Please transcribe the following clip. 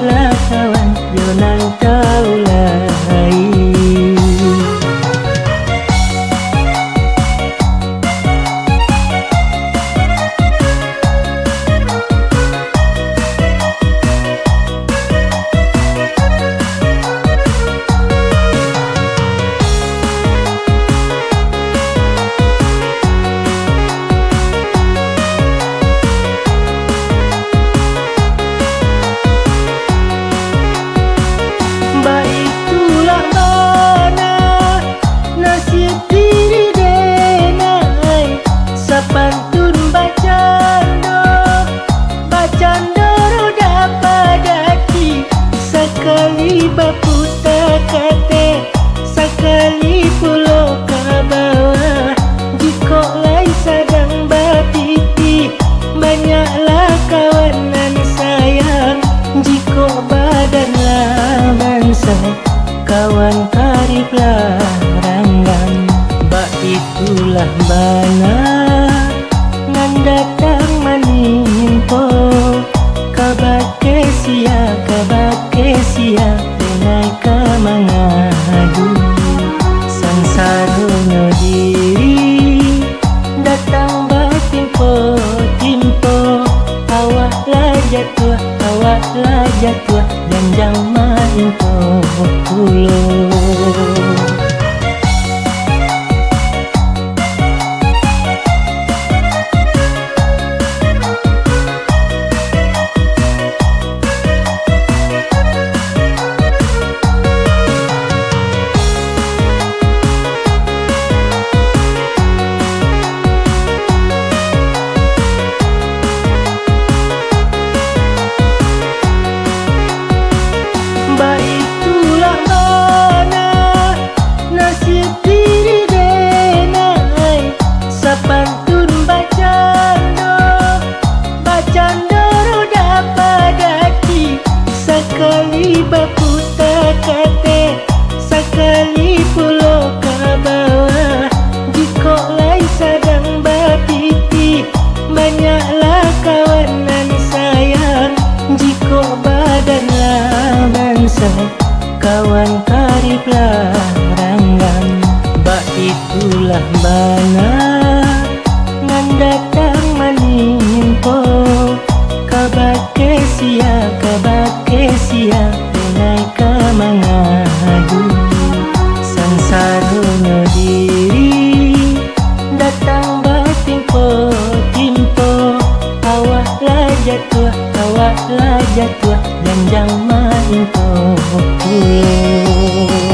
lah kawan, yo nang tahu lai. Pantun bacando roda padati, sekali baputa kate, sekali pulau ke bawah. Jiko lai sadang bapiti, banyaklah kawanan sayang. Jiko badanlah bansai, kawan kariblah ranggang. Bak itulah bana datang menimpo, kabake sia denai kamangadu. Sansarunyo diri datang batimpo awaklah jatuh dan jang maimpo pulo. Pantun bacando roda padati, sekali baputa kate, sekali pulau ke bawah. Jiko lai sadang bapiti, banyaklah kawanan sayang. Jiko badanlah bansai, kawan kariblah ranggang. Bak itulah bana datang menimpo, kabake sia denai kamangadu. Sansarunyo diri datang batimpo awaklah jatuh dan jang maimpo pulo.